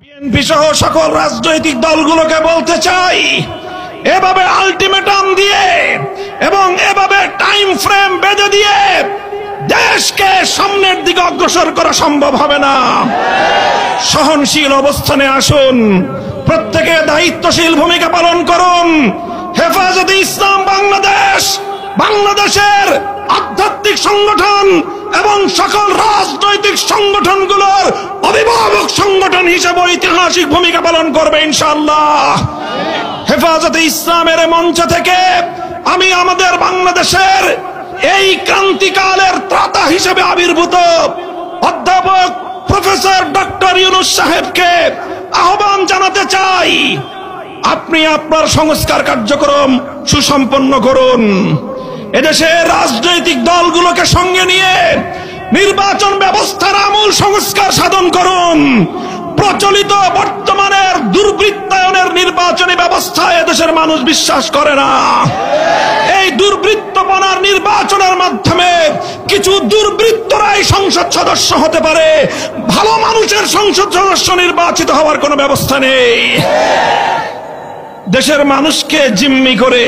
BNP সহ সকল রাজনৈতিক দলগুলোকে বলতে চাই, এভাবে আলটিমেটাম দিয়ে এবং এভাবে টাইম ফ্রেম বেঁধে দিয়ে দেশকে সামনের দিকে অগ্রসর করা সম্ভব হবে না। সহনশীল অবস্থানে আসুন, প্রত্যেকে দায়িত্বশীল ভূমিকা পালন করুন। হেফাজতে ইসলাম বাংলাদেশ বাংলাদেশের আধ্যাত্মিক সংগঠন এবং সকল রাজনৈতিক সংগঠনগুলোর অভিভাবক সংগঠন হিসেবে ঐতিহাসিক ভূমিকা পালন করবে ইনশাআল্লাহ। হেফাজতে ইসলামের মঞ্চ থেকে আমি আমাদের বাংলাদেশের এই ক্রান্তিকালের ত্রাতা হিসেবে আবির্ভূত অধ্যাপক প্রফেসর ডক্টর ইউনূস সাহেবকে আহ্বান জানাতে চাই, আপনি আপনার সংস্কার কার্যক্রম সুসম্পন্ন করুন। এদেশের রাজনৈতিক দলগুলোকে সঙ্গে নিয়ে নির্বাচন ব্যবস্থার আমূল সংস্কার সাধন করুন। প্রচলিত বর্তমানের দুর্বৃত্তায়নের নির্বাচনী ব্যবস্থায় এদেশের মানুষ বিশ্বাস করে না। এই দুর্বৃত্তপনার নির্বাচনের মাধ্যমে কিছু দুর্বৃত্তরাই সংসদ সদস্য হতে পারে, ভালো মানুষের সংসদ সদস্য নির্বাচিত হওয়ার কোনো ব্যবস্থা নেই। দেশের মানুষকে জিম্মি করে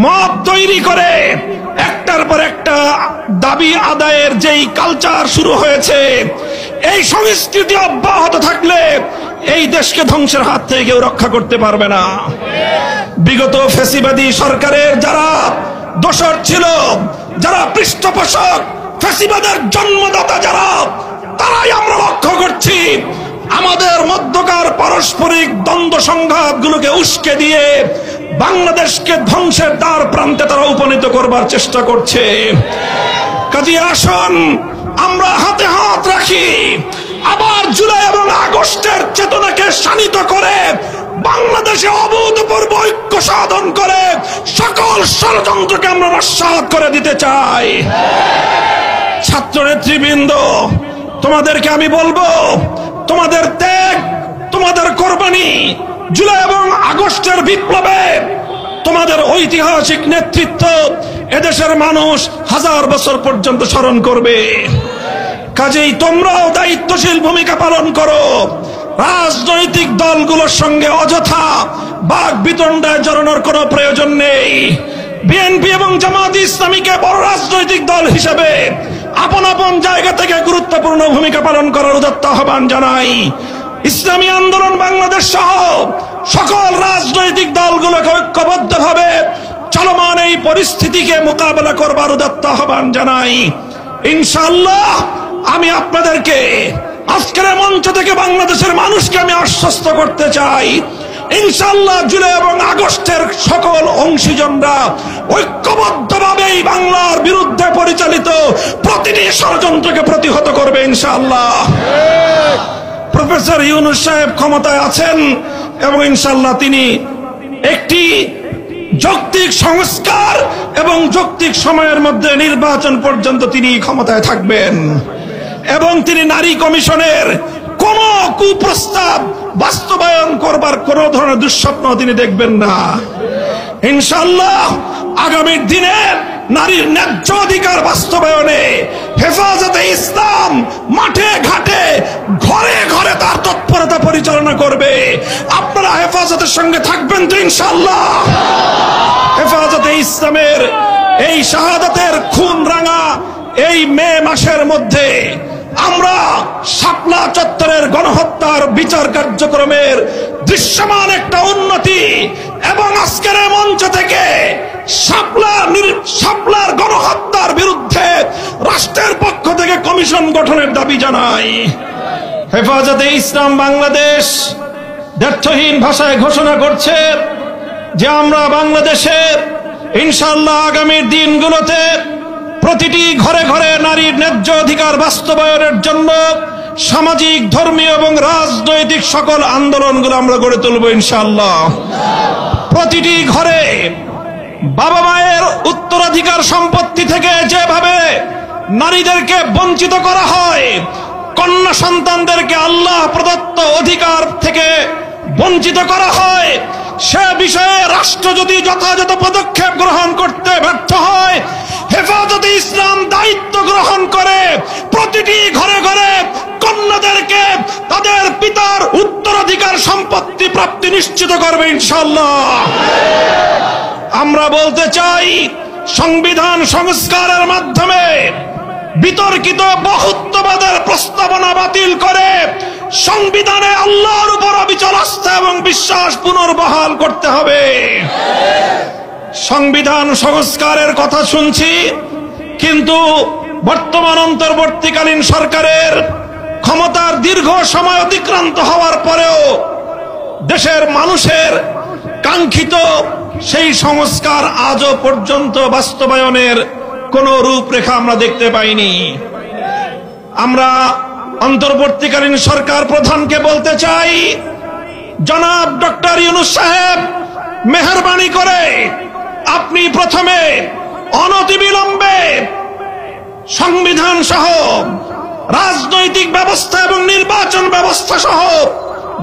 মব তৈরি করে একটার পর একটা দাবি আদায়ের যেই কালচার শুরু হয়েছে, এই সংস্কৃতি অব্যাহত থাকলে এই দেশকে ধ্বংসের হাত থেকে কেউ রক্ষা করতে পারবে না। বিগত ফ্যাসিবাদী সরকারের যারা দোসর ছিল, যারা পৃষ্ঠপোষক, ফ্যাসিবাদের জন্মদাতা যারা, তারাই আমরা লক্ষ্য করছি আমাদের মধ্যকার পারস্পরিক দ্বন্দ্ব সংঘাতগুলোকে উস্কে দিয়ে বাংলাদেশকে ধ্বংসের দ্বার প্রান্তে তারা উপনীত করবার চেষ্টা করছে। কাজী আসুন আমরা হাতে হাত রাখি, আবার জুলাই এবং আগস্টের চেতনাকে শানিত করে বাংলাদেশে অভূতপূর্ব ঐক্য সাধন করে সকল ষড়যন্ত্রকে আমরা নস্যাৎ করে দিতে চাই। ছাত্র নেতৃবৃন্দ, তোমাদেরকে আমি বলবো, তোমাদের ত্যাগ, তোমাদের কোরবানি, জুলাই এবং আগস্টের বিপ্লবে তোমাদের ঐতিহাসিক নেতৃত্ব এদেশের মানুষ হাজার বছর পর্যন্ত স্মরণ করবে। কাজেই তোমরাও দায়িত্বশীল ভূমিকা পালন করো। রাজনৈতিক দলগুলোর সঙ্গে অযথা বাক বিতণ্ডায় জড়ানোর কোনো প্রয়োজন নেই। বিএনপি এবং জামায়াতে ইসলামীকে বড় রাজনৈতিক দল হিসেবে আপন আপন জায়গা থেকে গুরুত্বপূর্ণ ভূমিকা পালন করার উদাত্ত আহ্বান জানাই। ইসলামী আন্দোলন বাংলাদেশ সহ সকল রাজনৈতিক দলগুলোকে ঐক্যবদ্ধভাবে চলমান এই পরিস্থিতিকে মোকাবেলা করবার উদাত্ত আহ্বান জানাই। ইনশাআল্লাহ আমি আপনাদেরকে আজকের মঞ্চ থেকে বাংলাদেশের মানুষকে আমি আশ্বস্ত করতে চাই, ইনশাআল্লাহ জুলাই এবং আগস্টের সকল অংশীজনরা ঐক্যবদ্ধভাবে বাংলার বিরুদ্ধে পরিচালিত প্রতিটি ষড়যন্ত্রকে প্রতিহত করবে ইনশাআল্লাহ। প্রফেসর ইউনূস সাহেব ক্ষমতায় আছেন এবং ইনশাআল্লাহ তিনি একটি যৌক্তিক সংস্কার এবং যৌক্তিক সময়ের মধ্যে নির্বাচন পর্যন্ত তিনি ক্ষমতায় থাকবেন এবং তিনি নারী কমিশনের কোন কুপ্রস্তাব বাস্তবায়ন করবার কোন ধরনের দুঃস্বপ্ন তিনি দেখবেন না। ইনশাআল্লাহ আগামী দিনে নারীর ন্যায্য অধিকার বাস্তবায়নে হেফাজতে ইসলাম মাঠে ঘাটে ঘরে ঘরে তার তৎপরতা পরিচালনা করবে। আপনারা হেফাজতের সঙ্গে থাকবেন তো ইনশাআল্লাহ? হেফাজতে ইসলামের এই শাহাদাতের খুন রাঙা এই মে মাসের মধ্যে আমরা শাপলা চত্বরের গণহত্যার বিচার কার্যক্রমের দৃশ্যমান একটা উন্নতি এবং আজকের মঞ্চ থেকে শাপলার গণহত্যার বিরুদ্ধে রাষ্ট্রের পক্ষ থেকে কমিশন গঠনের দাবি জানাই। হেফাজতে ইসলাম বাংলাদেশ দ্ব্যর্থহীন ভাষায় ঘোষণা করছে যে আমরা বাংলাদেশের ইনশাআল্লাহ আগামীর দিনগুলোতে প্রতিটি ঘরে ঘরে নারীর ন্যায্য অধিকার বাস্তবায়নের জন্য সামাজিক, ধর্মীয় এবং রাজনৈতিক সকল আন্দোলনগুলো আমরা গড়ে তুলব ইনশাআল্লাহ। প্রতিটি ঘরে বাবা মায়ের উত্তরাধিকার সম্পত্তি থেকে যেভাবে নারীদেরকে বঞ্চিত করা হয়, কন্যা সন্তানদেরকে আল্লাহ প্রদত্ত অধিকার থেকে বঞ্চিত করা হয়, সে বিষয়ে রাষ্ট্র যদি যথাযথ পদক্ষেপ গ্রহণ করতে ব্যর্থ হয়, হেফাজতে ইসলাম দায়িত্ব গ্রহণ করে প্রতিটি ঘরে ঘরে কন্যাদেরকে তাদের পিতার নিশ্চিত করবে ইনশাআল্লাহ। আমরা বলতে চাই, সংবিধান সংস্কারের মাধ্যমে বিতর্কিত বহুত্ববাদের প্রস্তাবনা বাতিল করে সংবিধানে আল্লাহর উপর অবিচল আস্থা এবং বিশ্বাস পুনর্বহাল করতে হবে। সংবিধান সংস্কারের কথা শুনছি, কিন্তু বর্তমান অন্তর্বর্তীকালীন সরকারের ক্ষমতার দীর্ঘ সময় অতিক্রান্ত হওয়ার পরেও দেশের মানুষের কাঙ্ক্ষিত সেই সংস্কার আজও পর্যন্ত বাস্তবায়নের কোন রূপরেখা আমরা দেখতে পাইনি। আমরা অন্তর্বর্তীকালীন সরকার প্রধানকে বলতে চাই, জনাব ডক্টর ইউনূস সাহেব, মেহেরবানি করে আপনি প্রথমে অনতিবিলম্বে সংবিধান সহ রাজনৈতিক ব্যবস্থা এবং নির্বাচন ব্যবস্থা সহ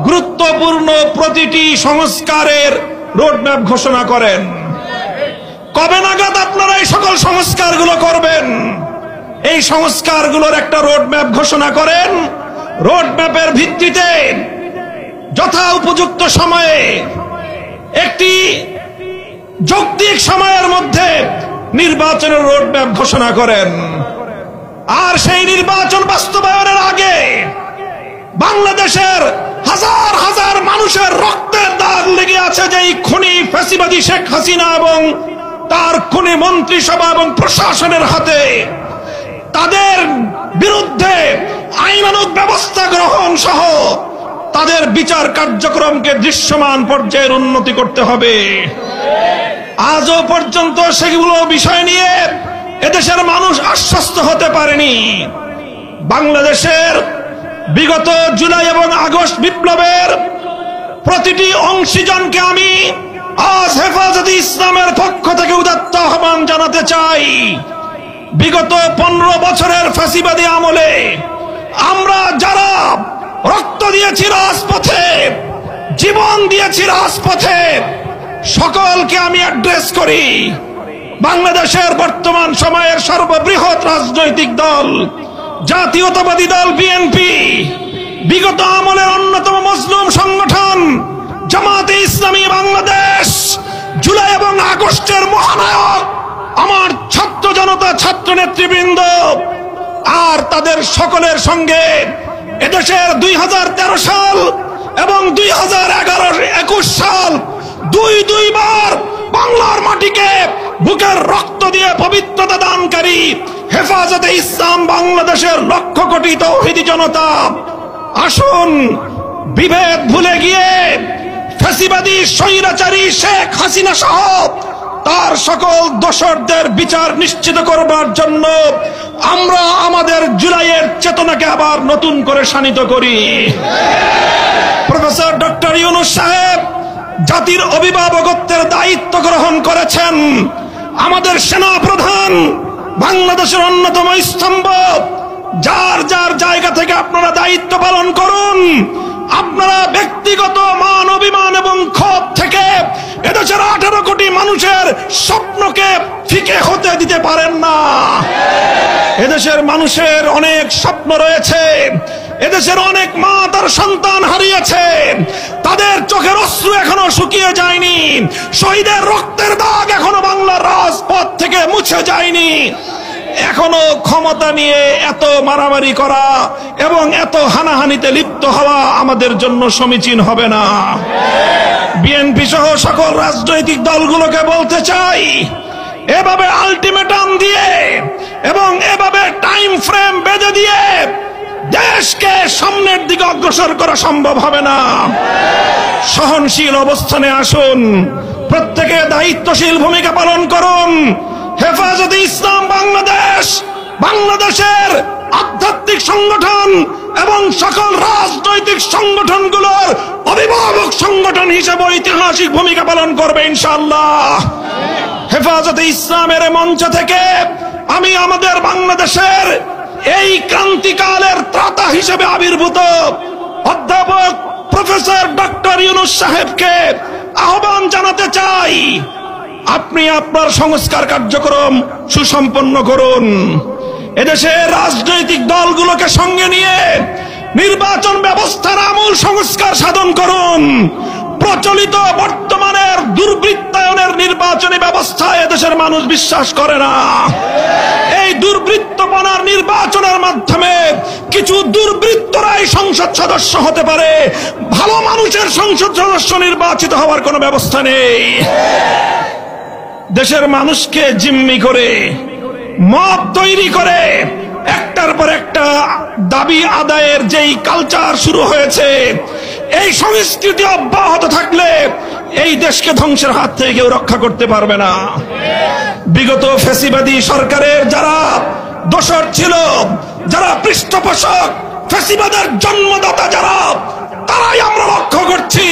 গুরুত্বপূর্ণ প্রতিটি সংস্কারের রোডম্যাপ ঘোষণা করেন। কবে নাগাদ আপনারা এই সকল সংস্কারগুলো করবেন? এই সংস্কারগুলোর একটা রোডম্যাপ ঘোষণা করেন। রোডম্যাপের ভিত্তিতে যথা উপযুক্ত সময়ে একটি যৌক্তিক সময়ের মধ্যে নির্বাচনের রোডম্যাপ ঘোষণা করেন। আর সেই নির্বাচন বাস্তবায়নের আগে বাংলাদেশের হাজার হাজার মানুষের রক্তের দাগ লেগে আছে যে খুনি ফ্যাসিবাদী শেখ হাসিনা এবং তার খুনি মন্ত্রিসভা এবং প্রশাসনের হাতে, তাদের বিরুদ্ধে আইনানুগ ব্যবস্থা গ্রহণ সহ তাদের বিচার কার্যক্রমকে দৃশ্যমান পর্যায়ের উন্নতি করতে হবে। আজও পর্যন্ত সেগুলো বিষয় নিয়ে এদেশের মানুষ আশ্বস্ত হতে পারেনি। বাংলাদেশের বিগত জুলাই এবং আগস্ট বিপ্লবের প্রতিটি অংশীজনকে আমি আজ হেফাজতে ইসলামের পক্ষ থেকে উদাত্ত আহ্বান জানাতে চাই। বিগত 15 বছরের ফ্যাসিবাদী আমলে আমরা যারা রক্ত দিয়েছি রাজপথে, জীবন দিয়েছি রাজপথে, সকলকে আমি অ্যাড্রেস করি। বাংলাদেশের বর্তমান সময়ের সর্ববৃহৎ রাজনৈতিক দল জাতীয়তাবাদী দল বিএনপি, বিগত আমলের অন্যতম মজলুম সংগঠন জামাতে ইসলামী বাংলাদেশ, জুলাই এবং আগস্টের মহানায়ক আমার ছাত্র জনতা, ছাত্র নেতৃবৃন্দ, আর তাদের সকলের সঙ্গে এদেশের 2013 সাল এবং 2021 সাল দুইবার বাংলার মাটিকে বুকের রক্ত দিয়ে পবিত্রতা দানকারী হেফাজতে ইসলাম বাংলাদেশের লক্ষ কোটি তৌহিদি জনতা, আসুন বিভেদ ভুলে গিয়ে ফ্যাসিবাদী স্বৈরাচারী শেখ হাসিনা সহ তার সকল দোষরদের বিচার নিশ্চিত করবার জন্য আমরা আমাদের জুলাইয়ের চেতনাকে আবার নতুন করে শানিত করি। প্রফেসর ডক্টর ইউনূস সাহেব জাতির অভিভাবকত্বের দায়িত্ব গ্রহণ করেছেন। আমাদের সেনা প্রধান, বাংলাদেশের অন্যতম স্তম্ভ, যার যার জায়গা থেকে আপনারা দায়িত্ব পালন করুন। আপনারা ব্যক্তিগত মান অভিমান এবং ক্ষোভ থেকে এদেশের 18 কোটি মানুষের স্বপ্নকে ফিকে হতে দিতে পারেন না। এদেশের মানুষের অনেক স্বপ্ন রয়েছে, এদেশের অনেক মা তার সন্তান হারিয়েছে, তাদের চোখের অশ্রু এখনো শুকিয়ে যায়নি, শহীদের রক্তের দাগ এখনো বাংলার রাজপথ থেকে মুছে যায়নি। এখনো ক্ষমতা নিয়ে এত মারামারি করা এবং এত হানাহানিতে লিপ্ত হওয়া আমাদের জন্য সমীচীন হবে না। বিএনপি সহ সকল রাজনৈতিক দলগুলোকে বলতে চাই, এভাবে আলটিমেটাম দিয়ে এবং এভাবে টাইম ফ্রেম বেঁধে দিয়ে দেশকে সামনের দিকে অগ্রসর করা সম্ভব হবে না। সহনশীল অবস্থানে আসুন, প্রত্যেকে দায়িত্বশীল ভূমিকা পালন করুন। হেফাজতে ইসলাম বাংলাদেশ বাংলাদেশের আধ্যাত্মিক সংগঠন এবং সকল রাজনৈতিক সংগঠনগুলোর অভিভাবক সংগঠন হিসেবে ঐতিহাসিক ভূমিকা পালন করবে ইনশাআল্লাহ। হেফাজতে ইসলামের মঞ্চ থেকে আমি আমাদের বাংলাদেশের এই ক্রান্তিকালের ত্রাতা হিসেবে আবির্ভূত অধ্যাপক প্রফেসর ডক্টর ইউনূস সাহেবকে আহ্বান জানাতে চাই, আপনি আপনার সংস্কার কার্যক্রম সুসম্পন্ন করুন। এদেশের রাজনৈতিক দলগুলোকে সঙ্গে নিয়ে নির্বাচন ব্যবস্থার আমূল সংস্কার সাধন করুন। প্রচলিত বর্তমানের দুর্বৃত্তায়নের নির্বাচনী ব্যবস্থায় এদেশের মানুষ বিশ্বাস করে না। এই দুর্বৃত্তপনার নির্বাচনের মাধ্যমে কিছু দুর্বৃত্তরাই সংসদ সদস্য হতে পারে, ভালো মানুষের সংসদ সদস্য নির্বাচিত হওয়ার কোনো ব্যবস্থা নেই। দেশের মানুষকে জিম্মি করে মব তৈরি করে একটার পর একটা দাবি আদায়ের যেই কালচার শুরু হয়েছে, এই সংস্কৃতি অব্যাহত থাকলে এই দেশকে ধ্বংসের হাত থেকে কেউ রক্ষা করতে পারবে না। বিগত ফ্যাসিবাদী সরকারের যারা দোসর ছিল, যারা পৃষ্ঠপোষক, ফ্যাসিবাদের জন্মদাতা যারা, তারাই আমরা লক্ষ্য করছি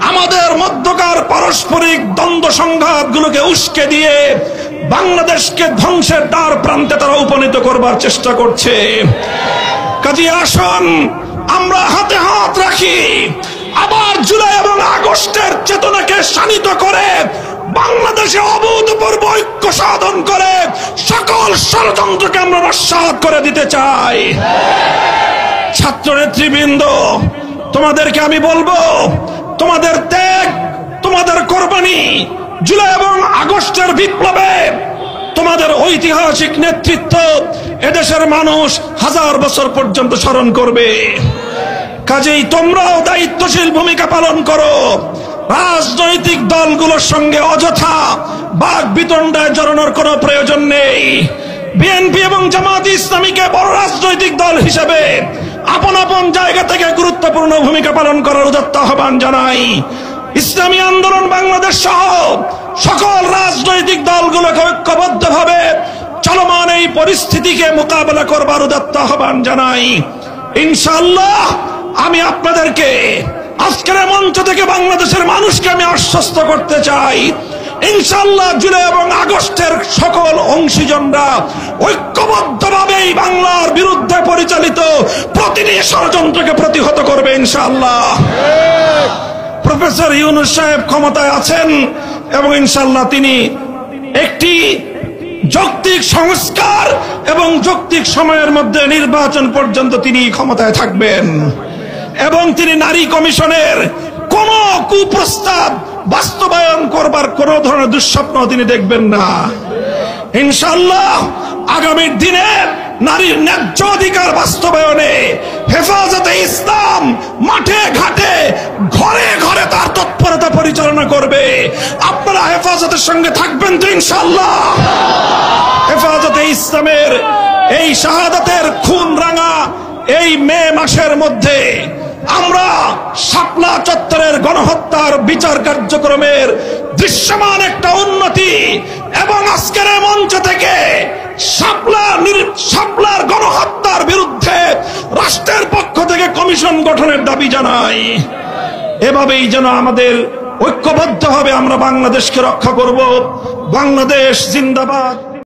আমাদের মধ্যকার পারস্পরিক দ্বন্দ্ব সংঘাতগুলোকে উস্কে দিয়ে বাংলাদেশকে ধ্বংসের দ্বার প্রান্তে তারা উপনীত করবার চেষ্টা করছে। কাজী আসুন আমরা হাতে হাত রাখি, আবার জুলাই এবং আগস্টের চেতনাকে শানিত করে বাংলাদেশে অভূতপূর্ব ঐক্য সাধন করে সকল ষড়যন্ত্রকে আমরা নস্যাৎ করে দিতে চাই। ছাত্র নেতৃবৃন্দ, তোমাদেরকে আমি বলবো, তোমাদের ত্যাগ, তোমাদের কোরবানি, জুলাই এবং আগস্টের বিপ্লবে তোমাদের ঐতিহাসিক নেতৃত্ব এদেশের মানুষ হাজার বছর পর্যন্ত স্মরণ করবে। কাজেই তোমরাও দায়িত্বশীল ভূমিকা পালন করো। রাজনৈতিক দলগুলোর সঙ্গে অযথা বাক বিতণ্ডায় জড়ানোর কোনো প্রয়োজন নেই। বিএনপি এবং জামাত ইসলামীকে বড় রাজনৈতিক দল হিসেবে আপন আপন জায়গা থেকে গুরুত্বপূর্ণ ভূমিকা পালন করার উদাত্ত আহ্বান জানাই। ইসলামী আন্দোলন বাংলাদেশ সহ সকল রাজনৈতিক দলগুলোকে ঐক্যবদ্ধভাবে চলমান এই পরিস্থিতিকে মোকাবেলা করবার উদাত্ত আহ্বান জানাই। ইনশাআল্লাহ আমি আপনাদেরকে আজকের মঞ্চ থেকে বাংলাদেশের মানুষকে আমি আশ্বস্ত করতে চাই, ইনশাআল্লাহ জুলাই এবং আগস্টের সকল অংশীজনরা ঐক্যবদ্ধভাবে এই বাংলার বিরুদ্ধে পরিচালিত প্রতিটি ষড়যন্ত্রকে প্রতিহত করবে ইনশাআল্লাহ। প্রফেসর ইউনূস সাহেব ক্ষমতায় আছেন এবং ইনশাআল্লাহ তিনি একটি যৌক্তিক সংস্কার এবং যৌক্তিক সময়ের মধ্যে নির্বাচন পর্যন্ত তিনি ক্ষমতায় থাকবেন এবং তিনি নারী কমিশনের কোন কুপ্রস্তাব বাস্তবায়ন করবার কোন ধরনের দুঃস্বপ্ন তিনি দেখবেন না। ইনশাআল্লাহ আগামীর দিনে নারীর ন্যায্য অধিকার বাস্তবায়নে হেফাজতে ইসলাম মাঠে ঘাটে ঘরে ঘরে তার তৎপরতা পরিচালনা করবে। আপনারা হেফাজতের সঙ্গে থাকবেন তো ইনশাআল্লাহ? হেফাজতে ইসলামের এই শাহাদাতের খুন রাঙা এই মে মাসের মধ্যে আমরা শাপলা চত্বরের গণহত্যার বিচার কার্যক্রমের দৃশ্যমান একটা উন্নতি এবং আজকের মঞ্চ থেকে শাপলার গণহত্যার বিরুদ্ধে রাষ্ট্রের পক্ষ থেকে কমিশন গঠনের দাবি জানাই। এভাবেই যেন আমাদের ঐক্যবদ্ধভাবে আমরা বাংলাদেশকে রক্ষা করব। বাংলাদেশ জিন্দাবাদ।